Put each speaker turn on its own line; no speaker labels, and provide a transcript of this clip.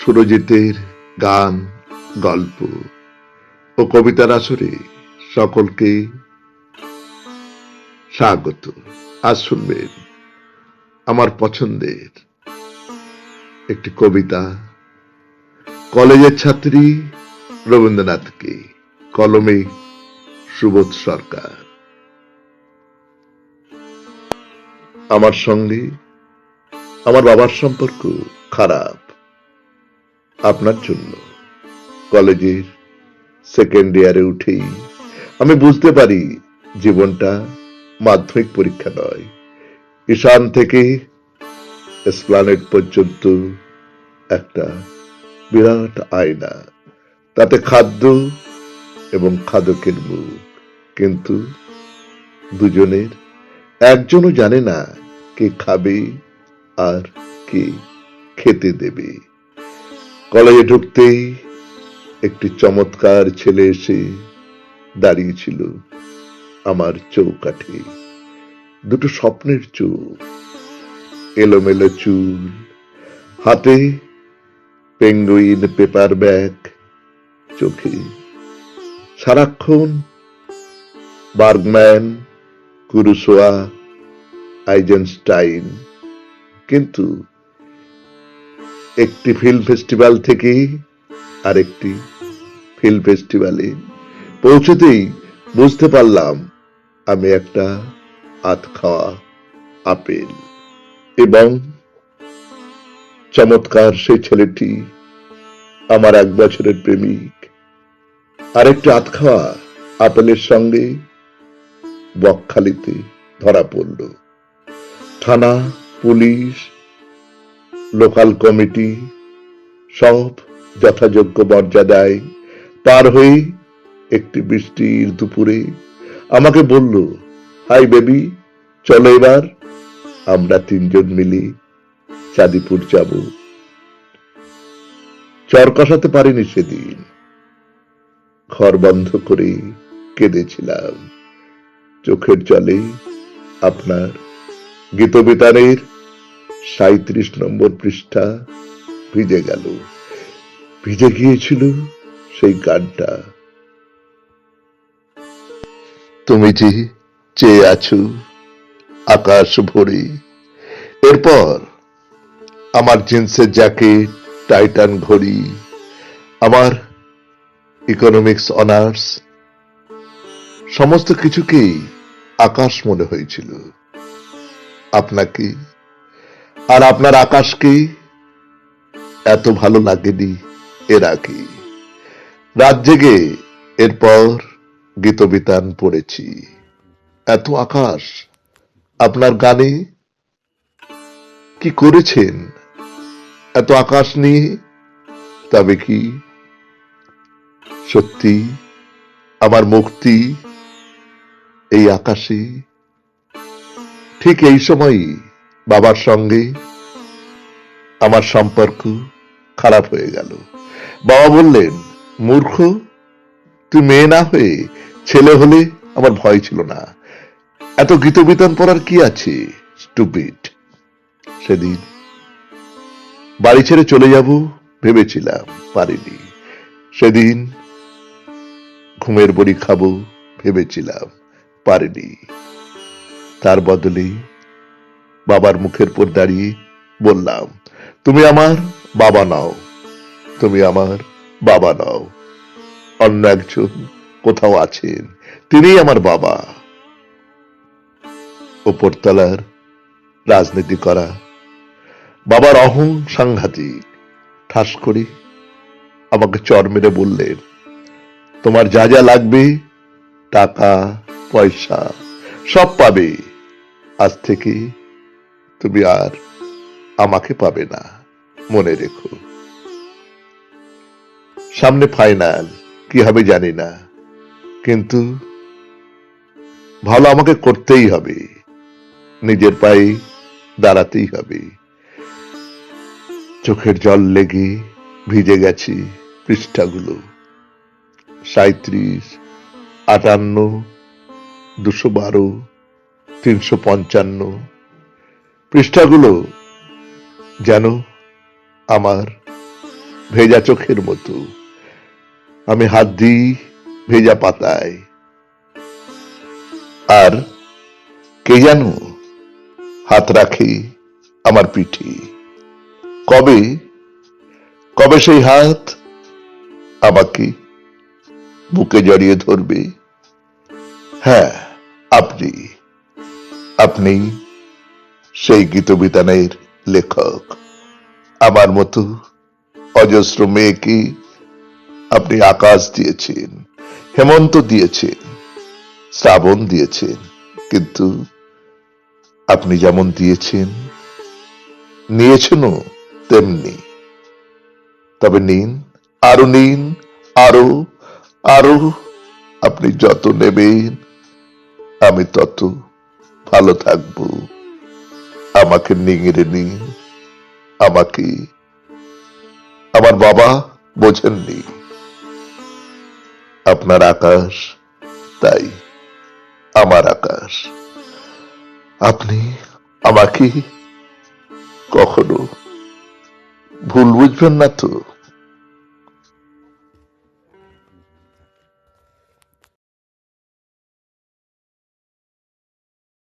সুরজিতের গান, গল্প ও কবিতার আসরে সকলকে স্বাগত। আজ শুনবেন আমার পছন্দের একটি কবিতা, কলেজের ছাত্রী রবীন্দ্রনাথকে, কলমে সুবোধ সরকার। আমার সঙ্গে আমার বাবার সম্পর্ক খারাপ। আপনার জন্য কলেজের সেকেন্ড ইয়ারে উঠেই আমি বুঝতে পারি জীবনটা মাধ্যমিক পরীক্ষা নয়। ঈশান থেকে এসপ্লানেড পর্যন্ত একটা বিরাট আয়না, তাতে খাদ্য এবং খাদকের মুখ, কিন্তু দুজনের একজনও জানে না কে খাবে আর কে খেতে দেবে। কলেজে ঢুকতেই একটি চমৎকার ছেলে এসে দাঁড়িয়েছিল আমার চৌকাঠে। দুটো স্বপ্নের চোখ, এলোমেলো চুল, হাতে পেঙ্গুইন পেপার ব্যাগ, চোখে সারাক্ষণ বার্গম্যান, কুরুসোয়া, আইজেনস্টাইন। কিন্তু একটি ফিল্ম ফেস্টিভ্যাল থেকে আরেকটি ফিল্ম ফেস্টিভ্যালে পৌঁছতেই বুঝতে পারলাম আমি একটা আধ খাওয়া আপেল। এবং চমৎকার সেই ছেলেটি আমার 1 বছরের প্রেমিক আরেকটি আধ খাওয়া আপেলের সঙ্গে বকখালিতে ধরা পড়ল। থানা, পুলিশ, লোকাল কমিটি সব যথাযোগ্য মর্যাদায় পার হয়ে একটি বৃষ্টির দুপুরে আমাকে বলল, হাই বেবি, চলো এবার আমরা 3 জন মিলে চাঁদিপুর যাব। চর কষাতে পারিনি সেদিন, ঘর বন্ধ করে কেঁদেছিলাম। চোখের জলে আপনার গীতবিতানের 37 নম্বর পৃষ্ঠা ভিজে গেল। ভিজে গিয়েছিল সেই গানটা, তুমি যে চেয়ে আছো আকাশ ভরে। এরপর আমার জিন্সের জ্যাকেট, টাইটান ঘড়ি, আমার ইকোনমিক্স অনার্স, সমস্ত কিছুকেই আকাশ মনে হয়েছিল। আপনাকে আর আপনার আকাশকে এত ভালো লাগেনি এর আগে। রাত জেগে এরপর গীতবিতান পড়েছি। এত আকাশ আপনার গানে কি করেছেন এত আকাশ নিয়ে? তবে কি সত্যি আমার মুক্তি এই আকাশে? ঠিক এই সময়ই বাবার সঙ্গে আমার সম্পর্ক খারাপ হয়ে গেল। বাবা বললেন, মূর্খ, তুই মেয়ে না হয়ে ছেলে হলে আমার ভয় ছিল না। এত গীতবিতান পড়ার কি আছে, স্টুপিড। সেদিন বাড়ি ছেড়ে চলে যাব ভেবেছিলাম, পারিনি। সেদিন ঘুমের বড়ি খাবো ভেবেছিলাম, পারিনি। তার বদলে বাবার মুখের উপর দাঁড়িয়ে বললাম, তুমি আমার বাবা নাও, তুমি আমার বাবা নাও। অন্য একজন কোথাও আছেন, তিনিই আমার বাবা। উপরতলার রাজনীতি করা বাবার অহং সাংঘাতিক। ঠাস করে আমাকে চর মেরে বললেন, তোমার যা যা লাগবে, টাকা পয়সা সব পাবে। আজ থেকে তুমি আর আমাকে পাবে না, মনে রেখো। সামনে ফাইনাল, কি হবে জানি না, কিন্তু ভালো আমাকে করতেই হবে, নিজের পায়ে দাঁড়াতেই হবে। চোখের জল লেগে ভিজে গেছি পৃষ্ঠাগুলো। 37, 58, 212, 355 পৃষ্ঠাগুলো যেন আমার ভেজা চোখের মতো আমি হাত দিই ভেজা পাতায়, আর কে জানো হাত রাখে আমার পিঠে। কবে কবে সেই হাত আমাকে বুকে জড়িয়ে ধরবে? হ্যাঁ, আপনি আপনি সেই গীতবিতানের লেখক। আমার মতো অজস্র মেয়েকে আপনি আকাশ দিয়েছেন, হেমন্ত দিয়েছেন, শ্রাবণ দিয়েছেন, কিন্তু আপনি যেমন দিয়েছেন নিয়েছেনও তেমনি। তবে নিন, আরো নিন, আরো আরো। আপনি যত নেবেন আমি তত ভালো থাকবো। আমাকে নিংড়ে নিন, আমাকে। আমার বাবা বোঝেননি আপনার আকাশ, তাই আমার আকাশ। আপনি আমাকে কখনো ভুল বুঝবেন না তো?